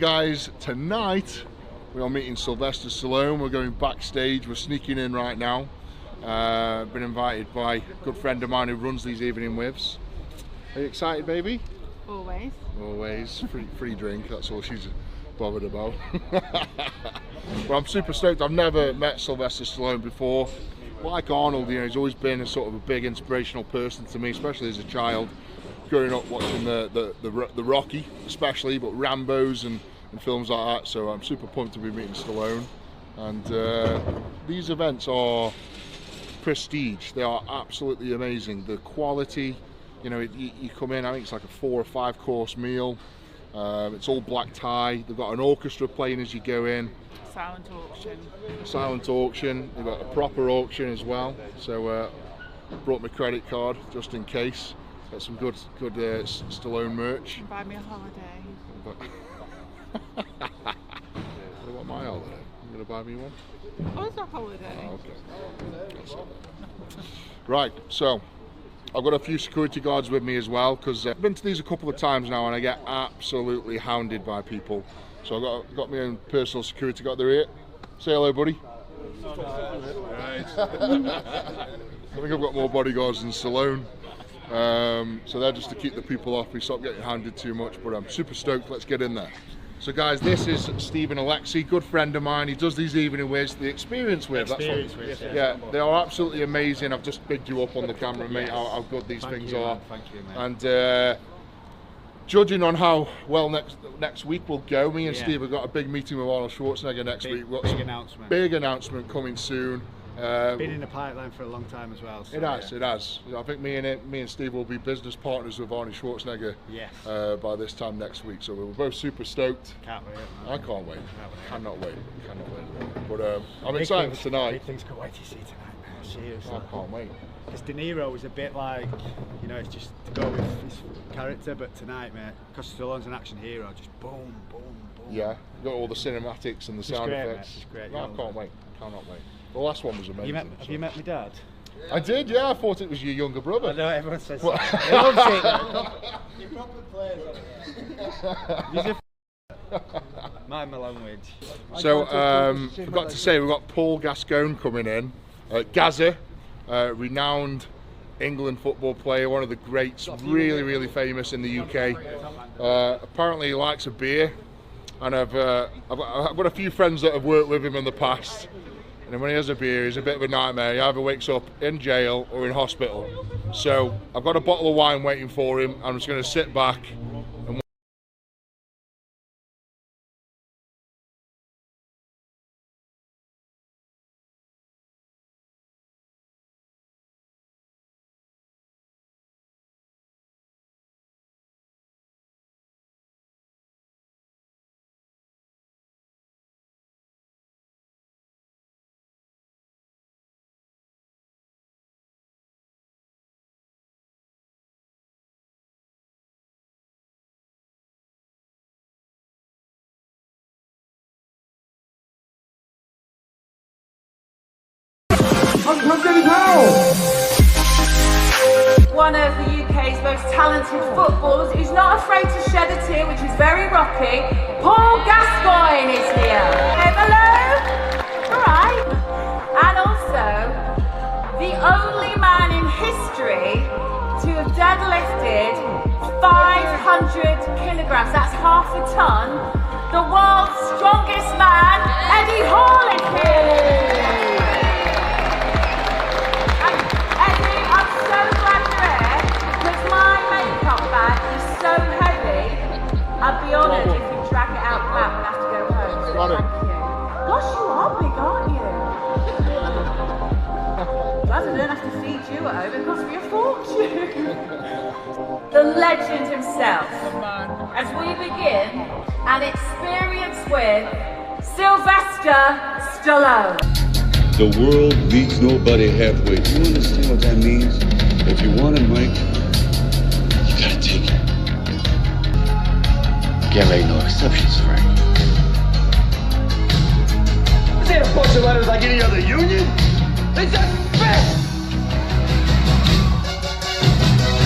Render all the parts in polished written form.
Guys, tonight we are meeting Sylvester Stallone. We're going backstage. We're sneaking in right now. Been invited by a good friend of mine who runs these evening whiffs. Are you excited, baby? Always. Always. Free drink, that's all she's bothered about. But I'm super stoked. I've never met Sylvester Stallone before. Like Arnold, you know, he's always been a sort of a big inspirational person to me, especially as a child. Growing up watching the Rocky, especially, but Rambo's and films like that. So I'm super pumped to be meeting Stallone. And these events are prestige. They are absolutely amazing. The quality, you know, you come in, I think it's like a 4 or 5 course meal. It's all black tie. They've got an orchestra playing as you go in. Silent auction. Silent auction. They've got a proper auction as well. So brought my credit card just in case. Got some good Stallone merch. Buy me a holiday. What about my holiday? You gonna buy me one? Oh, it's a holiday. Oh, okay. That's it. Right, so I've got a few security guards with me as well because I've been to these a couple of times now and I get absolutely hounded by people. So I've got my own personal security guard there. Say hello, buddy. Right. I think I've got more bodyguards than Stallone. So they're just to keep the people off me, stop getting handed too much, but I'm super stoked. Let's get in there. So guys, this is Stephen Alexi, good friend of mine. He does these evening whiffs, the experience whiff. Yeah, they are absolutely amazing. I've just bigged you up on the camera, mate, how good these things are. Thank you, mate. And judging on how well next week will go, me and Steve have got a big meeting with Arnold Schwarzenegger next week. Big announcement coming soon. Been in the pipeline for a long time as well. So it has. I think me and Steve will be business partners with Arnold Schwarzenegger by this time next week. So we're both super stoked. Can't wait. I can't wait. Cannot wait. But I'm excited for tonight. Big things to wait to see tonight, man. Seriously. I can't wait. Because De Niro was a bit like, you know, it's just to go with his character, but tonight, mate, because Stallone's an action hero, just boom, boom, boom. Yeah, you got all the cinematics and the sound effects. It's great. No, I can't wait. Cannot wait. The last one was amazing. Have you met my dad? I did, yeah. I thought it was your younger brother. I know, everyone says that. Everyone says that. He probably plays on it. Mind my language. So, forgot to say, we've got Paul Gascoigne coming in. Gazza, renowned England football player, one of the greats, really famous in the UK. Apparently he likes a beer, and I've got a few friends that have worked with him in the past. And when he has a beer, he's a bit of a nightmare. He either wakes up in jail or in hospital. So I've got a bottle of wine waiting for him. I'm just going to sit back and one of the UK's most talented footballers who's not afraid to shed a tear, which is very Rocky. Paul Gascoigne is here. Hello. All right. And also, the only man in history to have deadlifted 500 kilograms. That's half a ton. The world's strongest man, Eddie Hall, is here. I'd be honoured if you drag it out back and have to go home. So thank you. Gosh, you are big, aren't you? Glad I don't have to feed you at home. It costs me a fortune. The legend himself. As we begin an experience with Sylvester Stallone. The world meets nobody halfway. Do you understand what that means? If you want it, Mike, you gotta take it. Can't make no exceptions, Frank. This ain't a bunch of letters like any other union. It's a fist!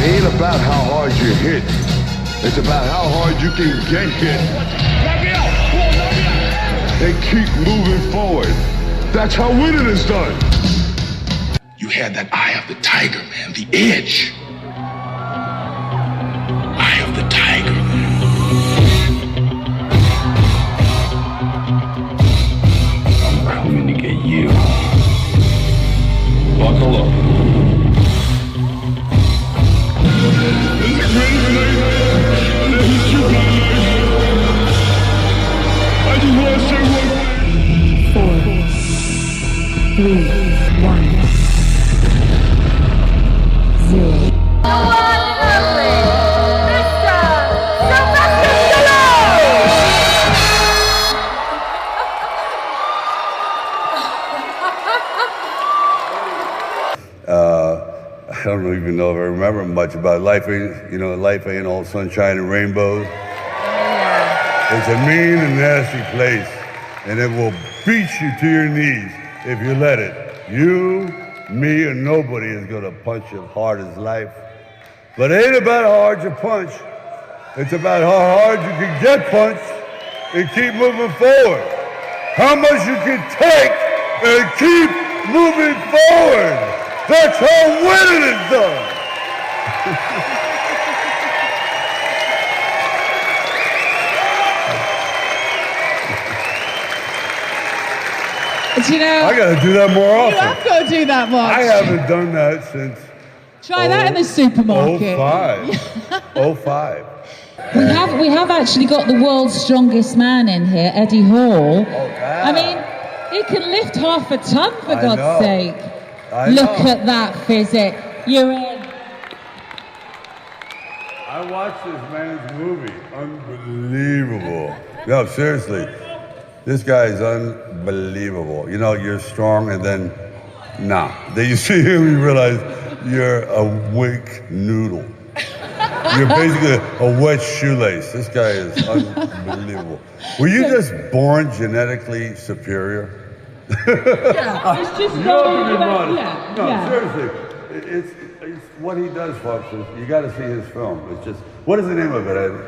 It ain't about how hard you hit. It's about how hard you can get hit. Back it up! and keep moving forward. That's how winning is done. You had that eye of the tiger, man, the edge. Eye of the tiger, man. I'm coming to get you. Buckle up. It's a great night. It's a great night. I just want to say one thing. 4, 3, 1, 0. The one and only Mr. I don't even know if I remember much about life. Life ain't all sunshine and rainbows. It's a mean and nasty place, and it will beat you to your knees if you let it. You, me, and nobody is gonna punch as hard as life. But it ain't about how hard you punch. It's about how hard you can get punched and keep moving forward. How much you can take and keep moving forward. That's how winning is done. Do you know? I gotta do that more You often. have got to do that much. I haven't done that since Try that in the supermarket. 05. We have actually got the world's strongest man in here, Eddie Hall. I mean, he can lift half a ton, for God's sake. Look at that physic. You're in. I watched this man's movie. Unbelievable. No, seriously. This guy is unbelievable. You know, you're strong and then, nah. Then you see him, you realize you're a weak noodle. You're basically a wet shoelace. This guy is unbelievable. Were you just born genetically superior? It's just Seriously. It's what he does, folks. You got to see his film. It's just, what is the name of it, Eddie?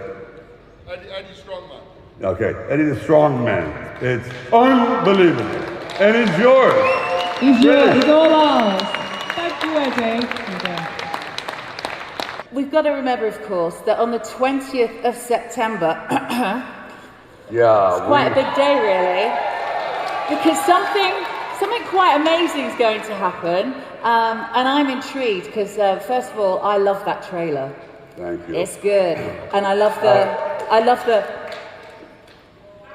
Eddie Strongman. Okay, Eddie the Strong Man. It's unbelievable. And it's yours. He's yours. It's all ours. Thank you, Eddie. We've got to remember, of course, that on the 20th of September, Yeah. quite a big day, really, because something quite amazing is going to happen, and I'm intrigued because, first of all, I love that trailer. Thank you. It's good, and I love the.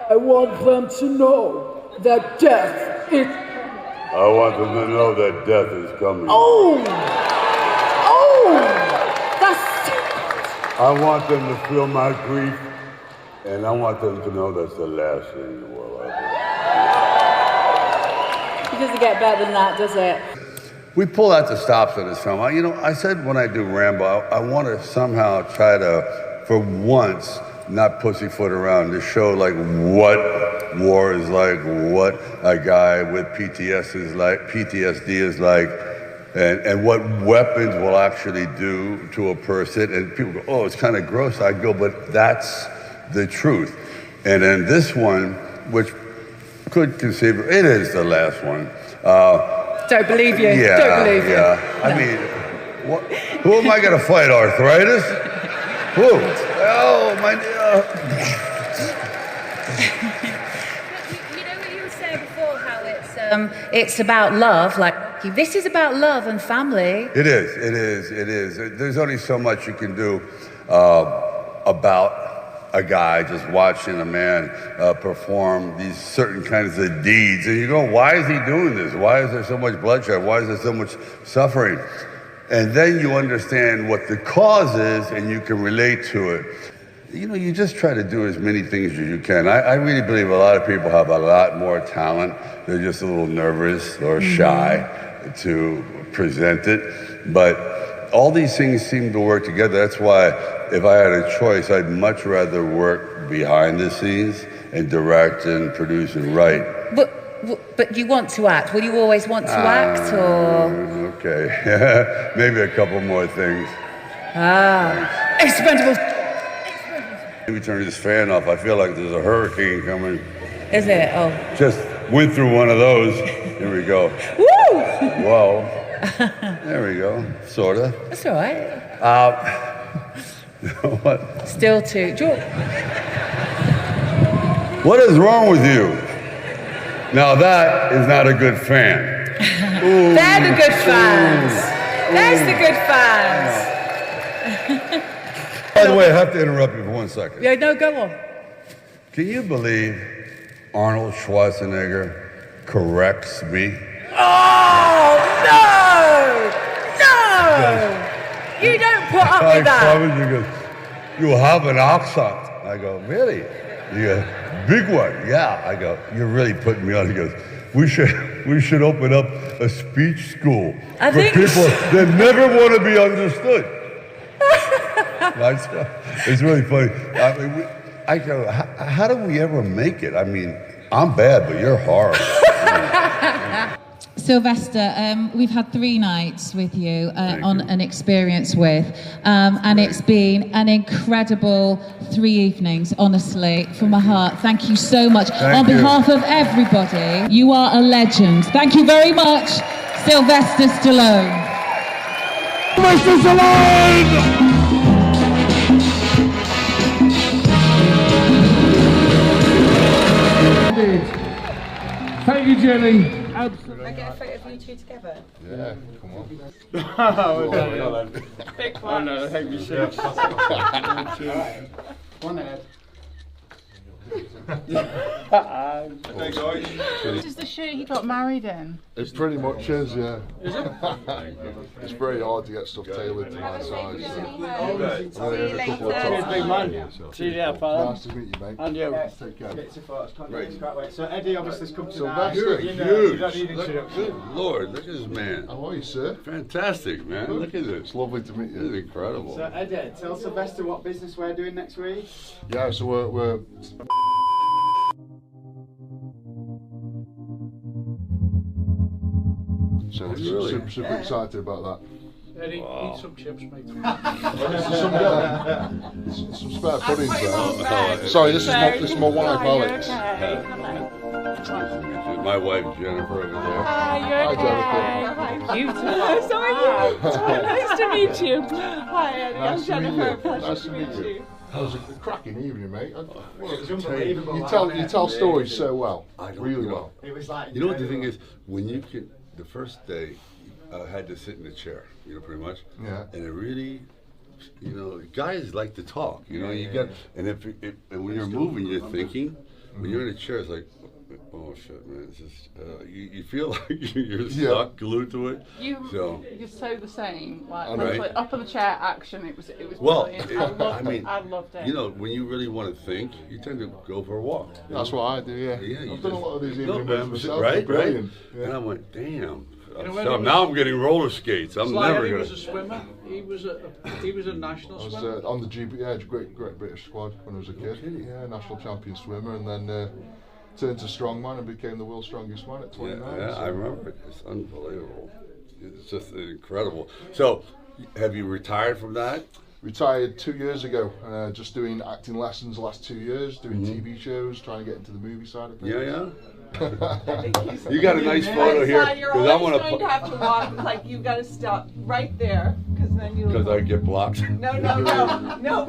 I want them to know that death is. I want them to know that death is coming. Oh, that's. I want them to feel my grief, and I want them to know that's the last thing the world ever. It doesn't get better than that, does it? We pull out the stops of this film. I said when I do Rambo, I want to somehow try to, for once, not pussyfoot around, to show like what war is like, what a guy with PTSD is like, and what weapons will actually do to a person. And people go, oh, it's kind of gross. I go, but that's the truth. And then this one, which could conceive, it is the last one. Don't believe you. Yeah, Don't believe you. yeah. No. I mean, who am I going to fight? Arthritis? Who? Oh, my. You know what you were saying before, how it's about love. Like this is about love and family. It is. There's only so much you can do about a guy just watching a man perform these certain kinds of deeds. And you go, why is he doing this? Why is there so much bloodshed? Why is there so much suffering? And then you understand what the cause is and you can relate to it. You just try to do as many things as you can. I really believe a lot of people have a lot more talent. They're just a little nervous or shy to present it. But all these things seem to work together. That's why if I had a choice, I'd much rather work behind the scenes and direct and produce and write. But you want to act. Will you always want to act, or? Okay, maybe a couple more things. Expendable. Let me turn this fan off. I feel like there's a hurricane coming. Is it? Oh. Just went through one of those. Here we go. Woo! Whoa. There we go. Sorta. That's all right. What? Still too. What is wrong with you? Now that is not a good fan. They're the good fans. There's the good fans. By the way, I have to interrupt you for 1 second. Yeah, no, go on. Can you believe Arnold Schwarzenegger corrects me? Oh, no! No! You don't put up with that. He goes, you have an accent. I go, really? He goes, big one. Yeah. I go, you're really putting me on. He goes, we should open up a speech school for people that never want to be understood. It's really funny. I mean, I go, how do we ever make it? I mean, I'm bad, but you're hard. Sylvester, we've had 3 nights with you on An Experience With, and it's been an incredible 3 evenings, honestly, from my heart. Thank you so much. On behalf of everybody, you are a legend. Thank you very much, Sylvester Stallone. Sylvester Stallone! Thank you, Jenny. Absolutely. Can I get a photo of you two together? Yeah, come on. Big Oh no, thank you, sir. One ahead. This is the shirt he got married in. It pretty much is, yeah. Is it? It's very hard to get stuff tailored to my size. So. Cheers, big man. See you there, fella. Nice to meet you, mate. And you. Take care. Right. So Eddie obviously has come to You're you huge. don't need introduction. Good Lord, look at this man. How are you, sir? Fantastic, man. Look at this. It's lovely to meet This you. is incredible. So Eddie, tell Sylvester what business we're doing next week. Yeah, so we're so super excited about that. Eddie, eat some chips, mate. Some spare puddings there. Sorry, this is my wife, Alex. My wife Jennifer over there. Hi, Jennifer. Beautiful. So are you? Nice to meet you. Hi, Eddie. I'm Nice to meet Jennifer. you. Pleasure Nice to to meet meet you. you. That was a cracking evening, mate. unbelievable. You tell stories so well, really well. It was like. You know what the thing is? When you can, the first day, I had to sit in a chair, pretty much. Yeah. And it really, guys like to talk. You get, and and when you're moving, you're thinking. When you're in a chair, it's like, oh shit, man! It's just, you feel like you're stuck, glued to it. You're so the same. Like Right. up on the chair action. It was Well, brilliant. I loved it. When you really want to think, you tend to go for a walk. That's what I do, yeah. Yeah, I've done a lot of these No, evening man, ones myself. right? Brilliant. Yeah. And I went, damn. when So he now I'm getting roller skates. I'm Sly never Eddie gonna. was a swimmer. He was a national I was swimmer. on the GB, Great British squad when I was a kid. Yeah, national champion swimmer, and then turned to strongman and became the world's strongest man at 29. Yeah, so. I remember it. It's unbelievable. It's just incredible. So, have you retired from that? Retired 2 years ago, just doing acting lessons the last 2 years, doing TV shows, trying to get into the movie side of things. Yeah. You got a nice photo here. You're Because I always want going to have to walk, like you got to stop right there, because then you Because I get blocked. No,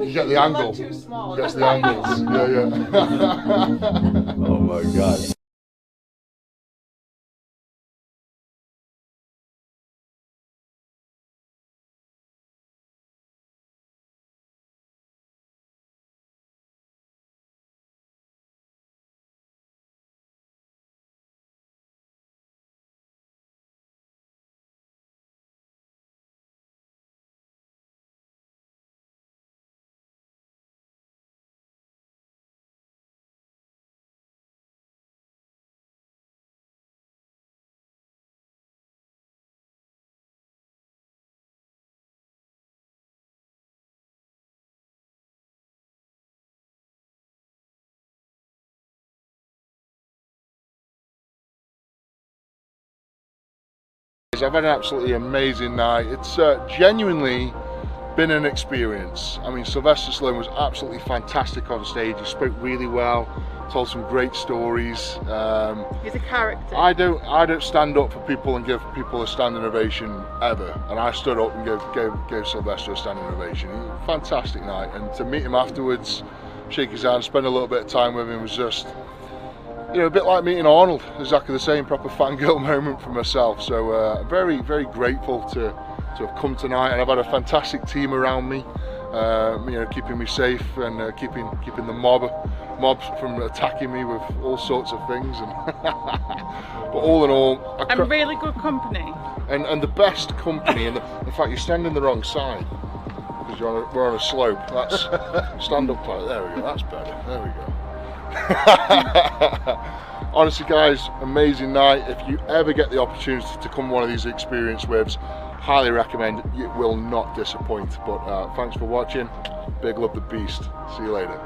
You get the angle. look too small. Gets the angles. Yeah. Oh my God. I've had an absolutely amazing night. It's genuinely been an experience. I mean, Sylvester Stallone was absolutely fantastic on stage. He spoke really well, told some great stories. He's a character. I don't stand up for people and give people a standing ovation ever, and I stood up and gave Sylvester a standing ovation. Fantastic night, and to meet him afterwards, shake his hand, spend a little bit of time with him was just, you know, a bit like meeting Arnold. Exactly the same, proper fangirl moment for myself. So very, very grateful to have come tonight, and I've had a fantastic team around me, you know, keeping me safe and keeping the mobs from attacking me with all sorts of things. And but all in all, and really good company. And the best company. And in fact, you're standing the wrong side because we're on a slope. That's stand up like there we go. That's better. There we go. Honestly, guys, amazing night. If you ever get the opportunity to come one of these experience waves, highly recommend it. You will not disappoint. But thanks for watching. Big love the beast. See you later.